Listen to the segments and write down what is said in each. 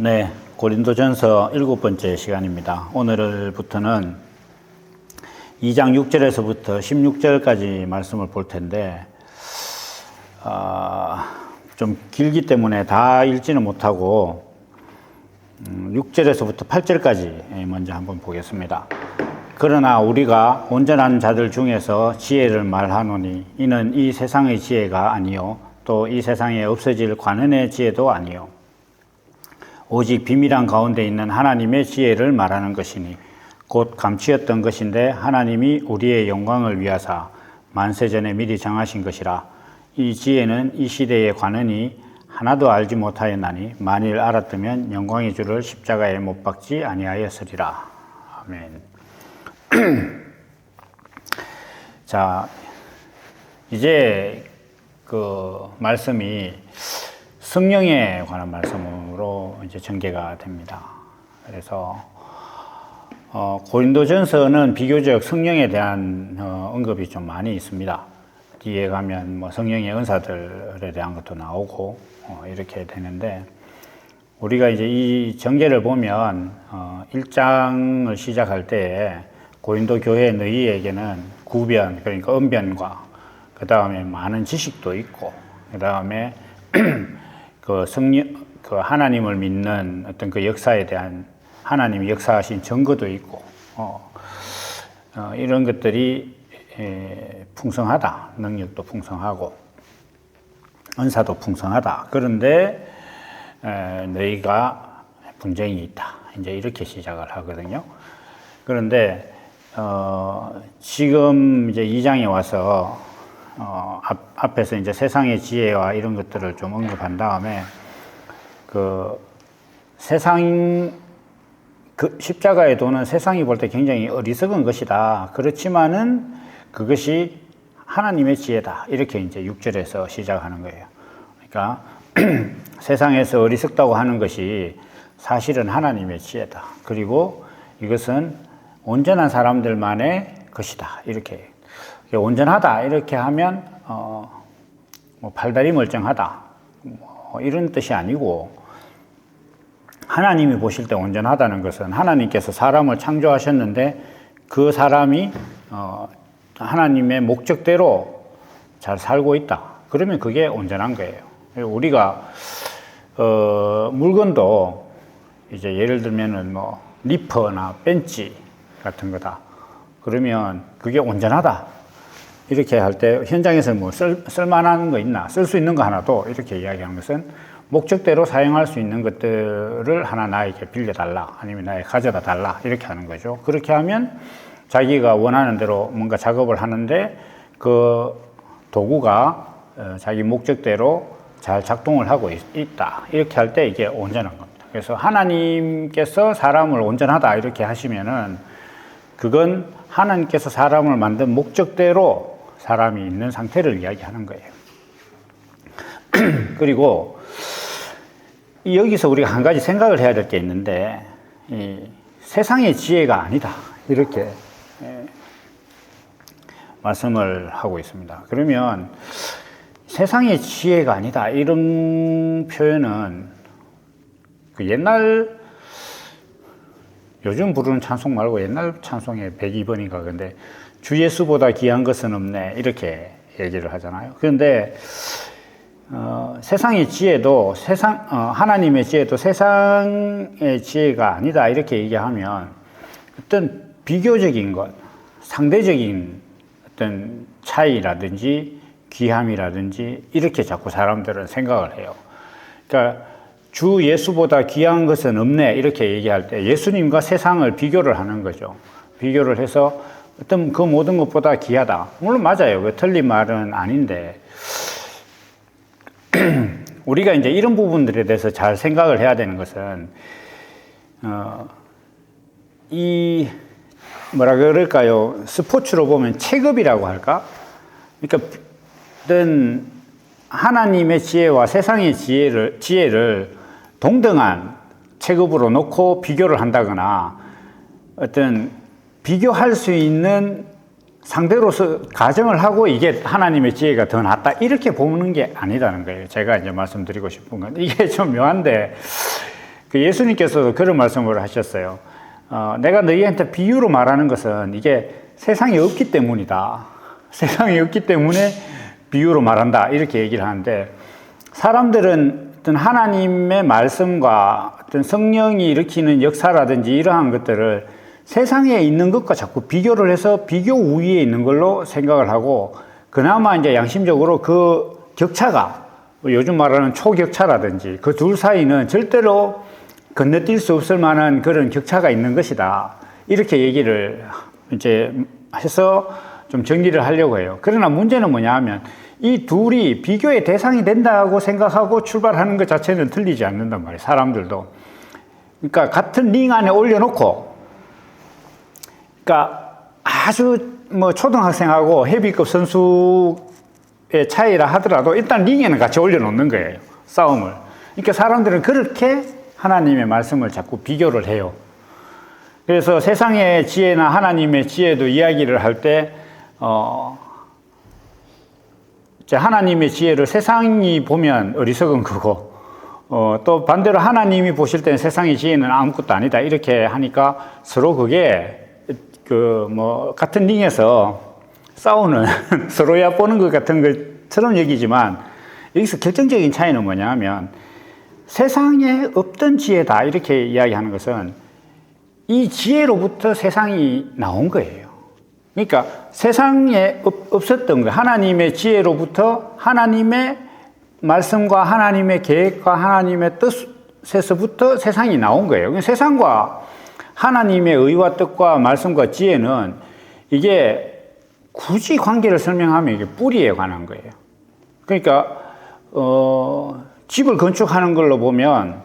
네, 고린도전서 7번째 시간입니다. 오늘부터는 2장 6절에서부터 16절까지 말씀을 볼 텐데 좀 길기 때문에 다 읽지는 못하고 6절에서부터 8절까지 먼저 한번 보겠습니다. 그러나 우리가 온전한 자들 중에서 지혜를 말하노니 이는 이 세상의 지혜가 아니요 또 이 세상에 없어질 관원의 지혜도 아니요 오직 비밀한 가운데 있는 하나님의 지혜를 말하는 것이니 곧 감추었던 것인데 하나님이 우리의 영광을 위하사 만세전에 미리 정하신 것이라. 이 지혜는 이 시대의 관원이 하나도 알지 못하였나니 만일 알았다면 영광의 주를 십자가에 못 박지 아니하였으리라. 아멘. 자, 이제 그 말씀이 성령에 관한 말씀으로 이제 전개가 됩니다. 그래서 고린도전서는 비교적 성령에 대한 언급이 좀 많이 있습니다. 뒤에 가면 뭐 성령의 은사들에 대한 것도 나오고 이렇게 되는데, 우리가 이제 이 전개를 보면 1장을 시작할 때에 고린도 교회 너희에게는 구변, 그러니까 언변과 그 다음에 많은 지식도 있고, 그 다음에 그 하나님을 믿는 어떤 그 역사에 대한 하나님이 역사하신 증거도 있고, 이런 것들이 풍성하다. 능력도 풍성하고, 은사도 풍성하다. 그런데 너희가 분쟁이 있다. 이제 이렇게 시작을 하거든요. 그런데 지금 이제 2장에 와서 앞에서 이제 세상의 지혜와 이런 것들을 좀 언급한 다음에 그 십자가의 도는 세상이 볼 때 굉장히 어리석은 것이다. 그렇지만은 그것이 하나님의 지혜다. 이렇게 이제 6절에서 시작하는 거예요. 그러니까 세상에서 어리석다고 하는 것이 사실은 하나님의 지혜다. 그리고 이것은 온전한 사람들만의 것이다. 이렇게 온전하다 이렇게 하면 뭐 팔다리 멀쩡하다 뭐 이런 뜻이 아니고, 하나님이 보실 때 온전하다는 것은 하나님께서 사람을 창조하셨는데 그 사람이 하나님의 목적대로 잘 살고 있다. 그러면 그게 온전한 거예요. 우리가 물건도 이제 예를 들면은 뭐 리퍼나 벤치 같은 거다. 그러면 그게 온전하다. 이렇게 할 때 현장에서 뭐 쓸만한 거 있나, 쓸 수 있는 거 하나도 이렇게 이야기하는 것은 목적대로 사용할 수 있는 것들을 하나 나에게 빌려달라, 아니면 나에게 가져다 달라, 이렇게 하는 거죠. 그렇게 하면 자기가 원하는 대로 뭔가 작업을 하는데 그 도구가 자기 목적대로 잘 작동을 하고 있다. 이렇게 할 때 이게 온전한 겁니다. 그래서 하나님께서 사람을 온전하다 이렇게 하시면은 그건 하나님께서 사람을 만든 목적대로 사람이 있는 상태를 이야기하는 거예요. 그리고 여기서 우리가 한 가지 생각을 해야 될 게 있는데, 이 세상의 지혜가 아니다 이렇게 말씀을 하고 있습니다. 그러면 세상의 지혜가 아니다 이런 표현은 그 요즘 부르는 찬송 말고 옛날 찬송의 102번인가 근데 주 예수보다 귀한 것은 없네 이렇게 얘기를 하잖아요. 그런데 세상의 지혜도 하나님의 지혜도 세상의 지혜가 아니다 이렇게 얘기하면 어떤 비교적인 것, 상대적인 어떤 차이라든지 귀함이라든지 이렇게 자꾸 사람들은 생각을 해요. 그러니까 주 예수보다 귀한 것은 없네 이렇게 얘기할 때 예수님과 세상을 비교를 하는 거죠. 비교를 해서 어떤 그 모든 것보다 귀하다. 물론 맞아요. 그 틀린 말은 아닌데, 우리가 이제 이런 부분들에 대해서 잘 생각을 해야 되는 것은 이 뭐라 그럴까요? 스포츠로 보면 체급이라고 할까? 그러니까 어떤 하나님의 지혜와 세상의 지혜를 동등한 체급으로 놓고 비교를 한다거나 어떤 비교할 수 있는 상대로서 가정을 하고 이게 하나님의 지혜가 더 낫다 이렇게 보는 게 아니라는 거예요. 제가 이제 말씀드리고 싶은 건 이게 좀 묘한데 그 예수님께서도 그런 말씀을 하셨어요. 내가 너희한테 비유로 말하는 것은 이게 세상에 없기 때문이다. 세상에 없기 때문에 비유로 말한다. 이렇게 얘기를 하는데, 사람들은 어떤 하나님의 말씀과 어떤 성령이 일으키는 역사라든지 이러한 것들을 세상에 있는 것과 자꾸 비교를 해서 비교 우위에 있는 걸로 생각을 하고, 그나마 이제 양심적으로 그 격차가, 요즘 말하는 초격차라든지 그 둘 사이는 절대로 건너뛸 수 없을 만한 그런 격차가 있는 것이다. 이렇게 얘기를 이제 해서 좀 정리를 하려고 해요. 그러나 문제는 뭐냐 하면, 이 둘이 비교의 대상이 된다고 생각하고 출발하는 것 자체는 틀리지 않는단 말이에요. 사람들도. 그러니까 같은 링 안에 올려놓고, 그러니까 아주 뭐 초등학생하고 헤비급 선수의 차이라 하더라도 일단 링에는 같이 올려놓는 거예요. 싸움을. 그러니까 사람들은 그렇게 하나님의 말씀을 자꾸 비교를 해요. 그래서 세상의 지혜나 하나님의 지혜도 이야기를 할 때, 하나님의 지혜를 세상이 보면 어리석은 거고, 또 반대로 하나님이 보실 때는 세상의 지혜는 아무것도 아니다. 이렇게 하니까 서로 그게 같은 링에서 싸우는 서로 얕보는 것 같은 것처럼 여기지만, 여기서 결정적인 차이는 뭐냐 하면, 세상에 없던 지혜다. 이렇게 이야기하는 것은 이 지혜로부터 세상이 나온 거예요. 그러니까 세상에 없었던 거, 하나님의 지혜로부터 하나님의 말씀과 하나님의 계획과 하나님의 뜻에서부터 세상이 나온 거예요. 세상과 하나님의 의와 뜻과 말씀과 지혜는 이게 굳이 관계를 설명하면 이게 뿌리에 관한 거예요. 그러니까 집을 건축하는 걸로 보면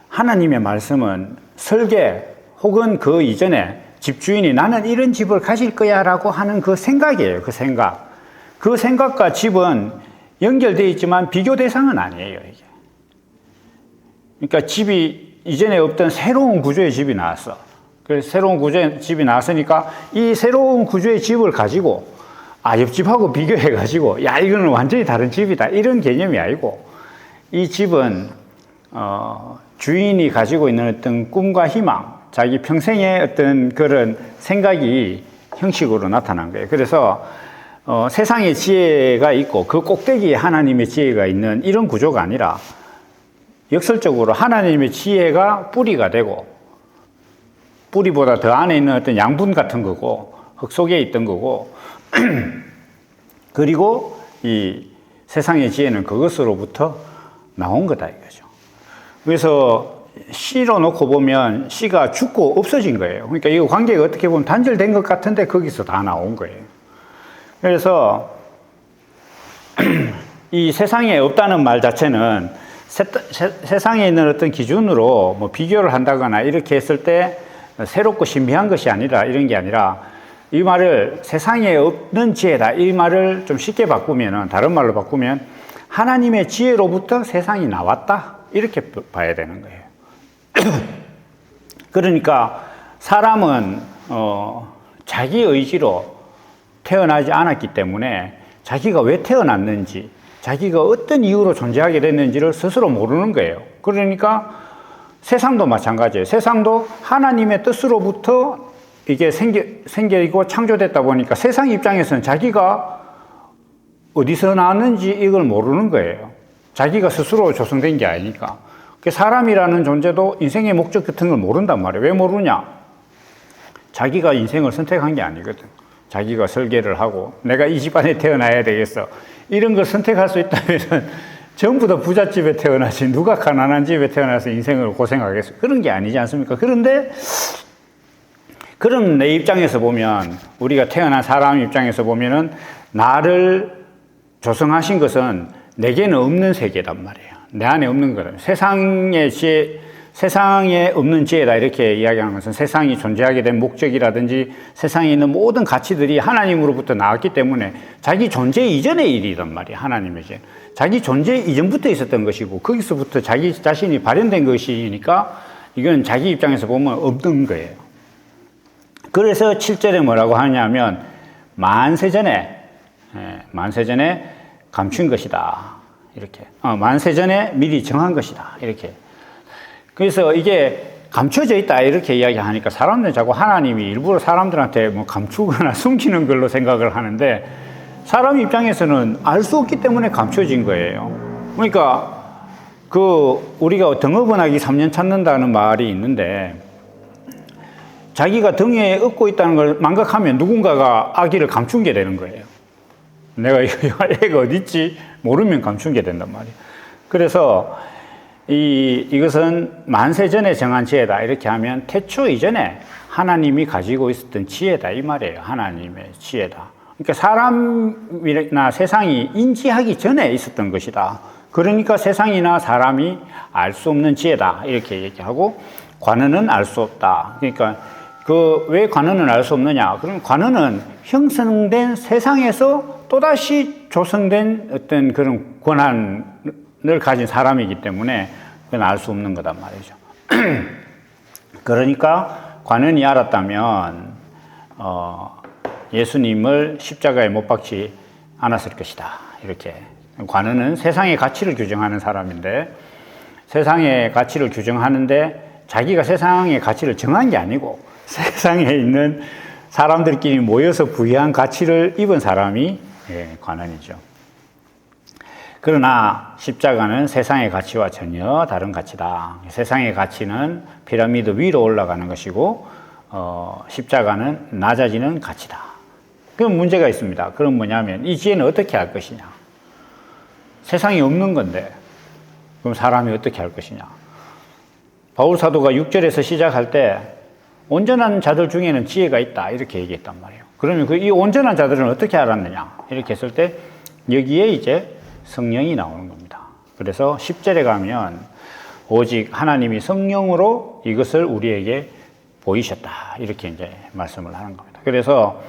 하나님의 말씀은 설계 혹은 그 이전에 집주인이 나는 이런 집을 가질 거야 라고 하는 그 생각이에요. 그 생각. 그 생각과 집은 연결되어 있지만 비교 대상은 아니에요. 이게. 그러니까 집이 이전에 없던 새로운 구조의 집이 나왔어. 그래서 새로운 구조의 집이 나왔으니까 이 새로운 구조의 집을 가지고 옆집하고 비교해가지고 야 이거는 완전히 다른 집이다 이런 개념이 아니고, 이 집은 주인이 가지고 있는 어떤 꿈과 희망, 자기 평생의 어떤 그런 생각이 형식으로 나타난 거예요. 그래서 세상의 지혜가 있고 그 꼭대기에 하나님의 지혜가 있는 이런 구조가 아니라, 역설적으로 하나님의 지혜가 뿌리가 되고 뿌리보다 더 안에 있는 어떤 양분 같은 거고 흙 속에 있던 거고 그리고 이 세상의 지혜는 그것으로부터 나온 거다 이거죠. 그래서 씨로 놓고 보면 씨가 죽고 없어진 거예요. 그러니까 이 관계가 어떻게 보면 단절된 것 같은데 거기서 다 나온 거예요. 그래서 이 세상에 없다는 말 자체는 세상에 있는 어떤 기준으로 뭐 비교를 한다거나 이렇게 했을 때 새롭고 신비한 것이 아니라, 이런 게 아니라, 이 말을 세상에 없는 지혜다 이 말을 좀 쉽게 바꾸면, 다른 말로 바꾸면 하나님의 지혜로부터 세상이 나왔다 이렇게 봐야 되는 거예요. 그러니까 사람은 자기 의지로 태어나지 않았기 때문에 자기가 왜 태어났는지, 자기가 어떤 이유로 존재하게 됐는지를 스스로 모르는 거예요. 그러니까 세상도 마찬가지예요. 세상도 하나님의 뜻으로부터 이게 생기고 창조됐다 보니까 세상 입장에서는 자기가 어디서 나왔는지 이걸 모르는 거예요. 자기가 스스로 조성된 게 아니니까. 사람이라는 존재도 인생의 목적 같은 걸 모른단 말이에요. 왜 모르냐? 자기가 인생을 선택한 게 아니거든. 자기가 설계를 하고 내가 이 집안에 태어나야 되겠어. 이런 걸 선택할 수 있다면 전부 다 부잣집에 태어나지 누가 가난한 집에 태어나서 인생을 고생하겠어. 그런 게 아니지 않습니까? 그런데 그런 내 입장에서 보면, 우리가 태어난 사람 입장에서 보면은 나를 조성하신 것은 내게는 없는 세계단 말이에요. 내 안에 없는 거다. 세상의 지혜, 세상에 없는 지혜다 이렇게 이야기하는 것은 세상이 존재하게 된 목적이라든지 세상에 있는 모든 가치들이 하나님으로부터 나왔기 때문에 자기 존재 이전의 일이란 말이에요. 하나님의 지혜. 자기 존재 이전부터 있었던 것이고 거기서부터 자기 자신이 발현된 것이니까 이건 자기 입장에서 보면 없는 거예요. 그래서 7절에 뭐라고 하냐면 만세전에 감춘 것이다. 이렇게. 만세전에 미리 정한 것이다. 이렇게. 그래서 이게 감춰져 있다 이렇게 이야기하니까 사람들은 자꾸 하나님이 일부러 사람들한테 뭐 감추거나 숨기는 걸로 생각을 하는데 사람 입장에서는 알 수 없기 때문에 감춰진 거예요. 그러니까 우리가 등어번하기 3년 찾는다는 말이 있는데 자기가 등에 업고 있다는 걸 망각하면 누군가가 아기를 감춘 게 되는 거예요. 내가 애가 어디 있지 모르면 감춘 게 된단 말이에요. 그래서 이것은 만세 전에 정한 지혜다 이렇게 하면 태초 이전에 하나님이 가지고 있었던 지혜다 이 말이에요. 하나님의 지혜다. 그러니까 사람이나 세상이 인지하기 전에 있었던 것이다. 그러니까 세상이나 사람이 알 수 없는 지혜다 이렇게 얘기하고 관원은 알 수 없다. 그러니까 왜 관원은 알 수 없느냐? 그럼 관원은 형성된 세상에서 또다시 조성된 어떤 그런 권한을 가진 사람이기 때문에 그건 알 수 없는 거단 말이죠. 그러니까 관원이 알았다면 예수님을 십자가에 못 박지 않았을 것이다. 이렇게 관원은 세상의 가치를 규정하는 사람인데 세상의 가치를 규정하는데 자기가 세상의 가치를 정한 게 아니고 세상에 있는 사람들끼리 모여서 부여한 가치를 입은 사람이 관원이죠. 그러나 십자가는 세상의 가치와 전혀 다른 가치다. 세상의 가치는 피라미드 위로 올라가는 것이고 십자가는 낮아지는 가치다. 그럼 문제가 있습니다. 그럼 뭐냐면 이 지혜는 어떻게 할 것이냐. 세상이 없는 건데 그럼 사람이 어떻게 할 것이냐. 바울 사도가 6절에서 시작할 때 온전한 자들 중에는 지혜가 있다 이렇게 얘기했단 말이에요. 그러면 이 온전한 자들은 어떻게 알았느냐 이렇게 했을 때 여기에 이제 성령이 나오는 겁니다. 그래서 10절에 가면 오직 하나님이 성령으로 이것을 우리에게 보이셨다 이렇게 이제 말씀을 하는 겁니다. 그래서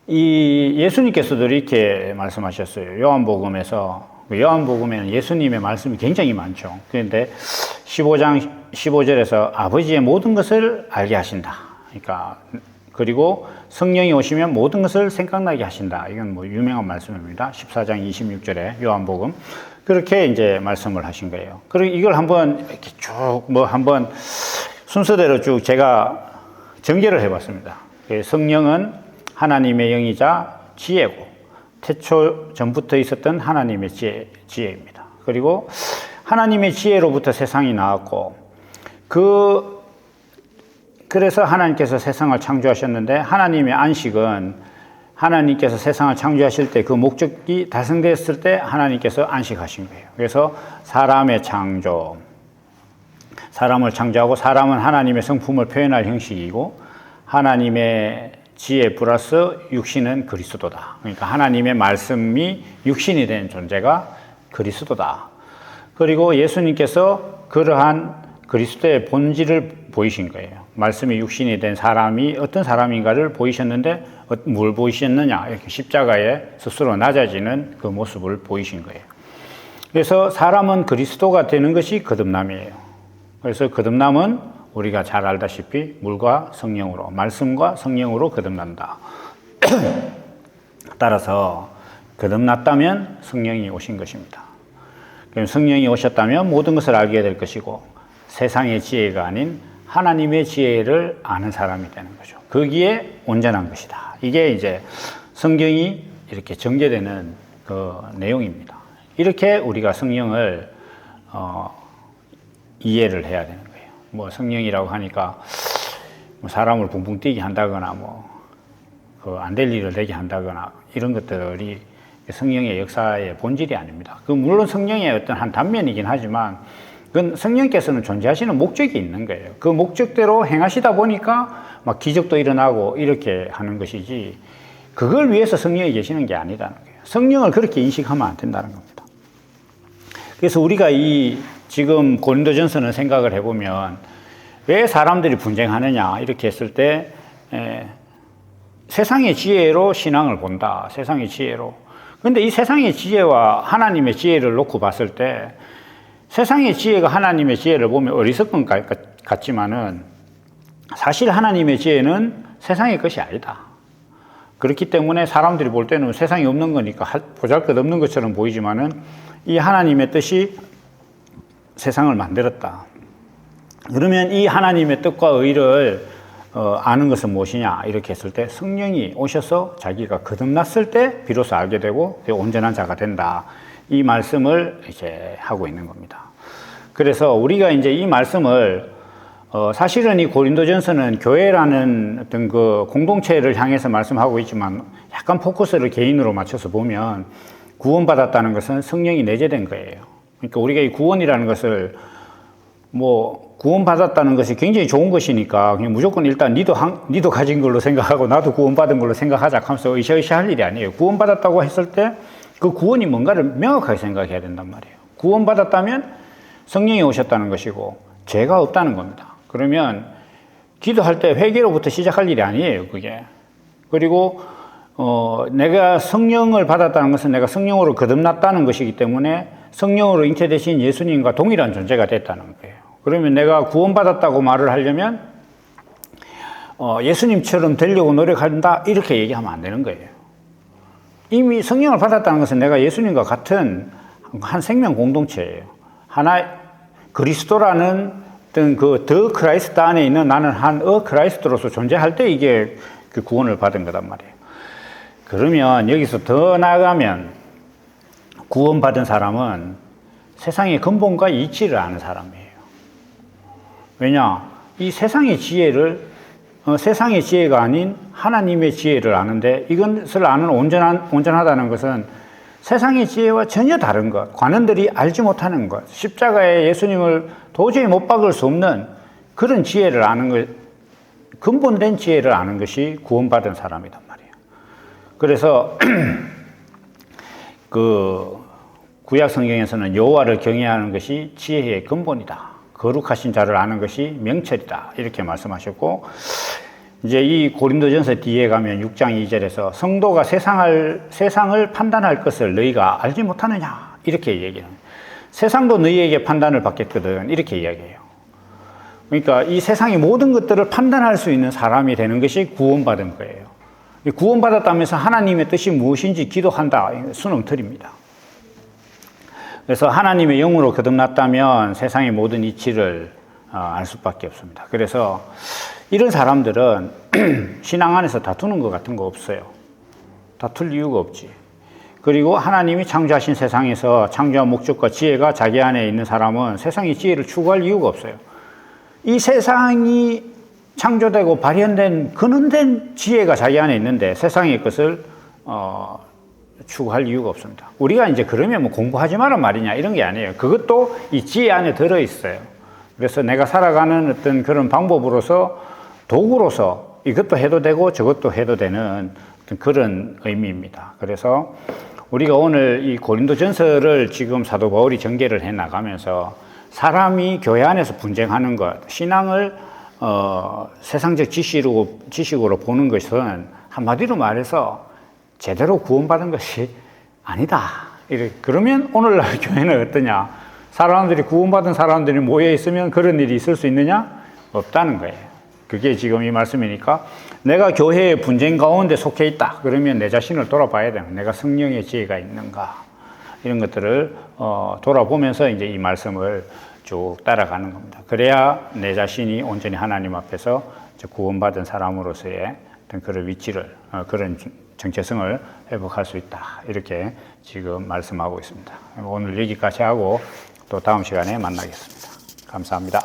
이 예수님께서도 이렇게 말씀하셨어요. 요한복음에는 예수님의 말씀이 굉장히 많죠. 그런데 15장 15절에서 아버지의 모든 것을 알게 하신다. 그러니까 그리고 성령이 오시면 모든 것을 생각나게 하신다. 이건 뭐 유명한 말씀입니다. 14장 26절에 요한복음 그렇게 이제 말씀을 하신 거예요. 그리고 이걸 한번 이렇게 쭉 한번 순서대로 쭉 제가 전개를 해봤습니다. 성령은 하나님의 영이자 지혜고 태초 전부터 있었던 하나님의 지혜입니다. 그리고 하나님의 지혜로부터 세상이 나왔고 그래서 하나님께서 세상을 창조하셨는데 하나님의 안식은 하나님께서 세상을 창조하실 때 그 목적이 달성됐을 때 하나님께서 안식하신 거예요. 그래서 사람의 창조, 사람을 창조하고 사람은 하나님의 성품을 표현할 형식이고 하나님의 지혜 플러스 육신은 그리스도다. 그러니까 하나님의 말씀이 육신이 된 존재가 그리스도다. 그리고 예수님께서 그러한 그리스도의 본질을 보이신 거예요. 말씀이 육신이 된 사람이 어떤 사람인가를 보이셨는데 뭘 보이셨느냐? 이렇게 십자가에 스스로 낮아지는 그 모습을 보이신 거예요. 그래서 사람은 그리스도가 되는 것이 거듭남이에요. 그래서 거듭남은 우리가 잘 알다시피 물과 성령으로, 말씀과 성령으로 거듭난다. 따라서 거듭났다면 성령이 오신 것입니다. 그럼 성령이 오셨다면 모든 것을 알게 될 것이고 세상의 지혜가 아닌 하나님의 지혜를 아는 사람이 되는 거죠. 거기에 온전한 것이다. 이게 이제 성경이 이렇게 전개되는 그 내용입니다. 이렇게 우리가 성령을 이해를 해야 되는 거예요. 뭐 성령이라고 하니까 뭐 사람을 붕붕 뛰게 한다거나 안 될 일을 되게 한다거나 이런 것들이 성령의 역사의 본질이 아닙니다. 물론 성령의 어떤 한 단면이긴 하지만 그건 성령께서는 존재하시는 목적이 있는 거예요. 그 목적대로 행하시다 보니까 막 기적도 일어나고 이렇게 하는 것이지 그걸 위해서 성령이 계시는 게 아니라는 거예요. 성령을 그렇게 인식하면 안 된다는 겁니다. 그래서 우리가 지금 고린도전서는 생각을 해보면 왜 사람들이 분쟁하느냐 이렇게 했을 때 세상의 지혜로 신앙을 본다. 세상의 지혜로. 그런데 이 세상의 지혜와 하나님의 지혜를 놓고 봤을 때 세상의 지혜가 하나님의 지혜를 보면 어리석은 것 같지만은 사실 하나님의 지혜는 세상의 것이 아니다. 그렇기 때문에 사람들이 볼 때는 세상이 없는 거니까 보잘것없는 것처럼 보이지만은 이 하나님의 뜻이 세상을 만들었다. 그러면 이 하나님의 뜻과 의를 아는 것은 무엇이냐 이렇게 했을 때 성령이 오셔서 자기가 거듭났을 때 비로소 알게 되고 온전한 자가 된다. 이 말씀을 이제 하고 있는 겁니다. 그래서 우리가 이제 이 말씀을 사실은 이 고린도전서는 교회라는 어떤 그 공동체를 향해서 말씀하고 있지만 약간 포커스를 개인으로 맞춰서 보면 구원받았다는 것은 성령이 내재된 거예요. 그러니까 우리가 이 구원이라는 것을 뭐 구원받았다는 것이 굉장히 좋은 것이니까 그냥 무조건 일단 니도 가진 걸로 생각하고 나도 구원받은 걸로 생각하자 하면서 으쌰으쌰할 일이 아니에요. 구원받았다고 했을 때 그 구원이 뭔가를 명확하게 생각해야 된단 말이에요. 구원받았다면 성령이 오셨다는 것이고 죄가 없다는 겁니다. 그러면 기도할 때 회개로부터 시작할 일이 아니에요, 그게. 그리고 내가 성령을 받았다는 것은 내가 성령으로 거듭났다는 것이기 때문에 성령으로 잉태되신 예수님과 동일한 존재가 됐다는 거예요. 그러면 내가 구원받았다고 말을 하려면 예수님처럼 되려고 노력한다 이렇게 얘기하면 안 되는 거예요. 이미 성령을 받았다는 것은 내가 예수님과 같은 한 생명 공동체예요. 하나 그리스도라는 어떤 그 더 크라이스트 안에 있는 나는 한 크라이스트로서 존재할 때 이게 그 구원을 받은 거단 말이에요. 그러면 여기서 더 나아가면 구원받은 사람은 세상의 근본과 이치를 아는 사람이에요. 왜냐? 이 세상의 지혜를 세상의 지혜가 아닌 하나님의 지혜를 아는데 이것을 아는 온전하다는 것은 세상의 지혜와 전혀 다른 것, 관원들이 알지 못하는 것, 십자가에 예수님을 도저히 못 박을 수 없는 그런 지혜를 아는 것, 근본된 지혜를 아는 것이 구원받은 사람이란 말이에요. 그래서 그 구약 성경에서는 여호와를 경외하는 것이 지혜의 근본이다. 거룩하신 자를 아는 것이 명철이다. 이렇게 말씀하셨고, 이제 이 고린도전서 뒤에 가면 6장 2절에서 성도가 세상을 판단할 것을 너희가 알지 못하느냐. 이렇게 얘기해요. 세상도 너희에게 판단을 받겠거든. 이렇게 이야기해요. 그러니까 이 세상의 모든 것들을 판단할 수 있는 사람이 되는 것이 구원받은 거예요. 구원받았다면서 하나님의 뜻이 무엇인지 기도한다. 수능틀입니다. 그래서 하나님의 영으로 거듭났다면 세상의 모든 이치를 알 수밖에 없습니다. 그래서 이런 사람들은 신앙 안에서 다투는 것 같은 거 없어요. 다툴 이유가 없지. 그리고 하나님이 창조하신 세상에서 창조한 목적과 지혜가 자기 안에 있는 사람은 세상의 지혜를 추구할 이유가 없어요. 이 세상이 창조되고 발현된 근원된 지혜가 자기 안에 있는데 세상의 것을 추구할 이유가 없습니다. 우리가 이제 그러면 뭐 공부하지 마란 말이냐 이런 게 아니에요. 그것도 이 지혜 안에 들어있어요. 그래서 내가 살아가는 어떤 그런 방법으로서 도구로서 이것도 해도 되고 저것도 해도 되는 어떤 그런 의미입니다. 그래서 우리가 오늘 이 고린도전서를 지금 사도 바울이 전개를 해 나가면서 사람이 교회 안에서 분쟁하는 것, 신앙을 세상적 지식으로 보는 것은 한마디로 말해서 제대로 구원받은 것이 아니다. 그러면 오늘날 교회는 어떠냐? 사람들이 구원받은 사람들이 모여 있으면 그런 일이 있을 수 있느냐? 없다는 거예요. 그게 지금 이 말씀이니까 내가 교회의 분쟁 가운데 속해 있다. 그러면 내 자신을 돌아봐야 돼요. 내가 성령의 지혜가 있는가? 이런 것들을 돌아보면서 이제 이 말씀을 쭉 따라가는 겁니다. 그래야 내 자신이 온전히 하나님 앞에서 구원받은 사람으로서의 어떤 그런 위치를, 그런 정체성을 회복할 수 있다. 이렇게 지금 말씀하고 있습니다. 오늘 여기까지 하고 또 다음 시간에 만나겠습니다. 감사합니다.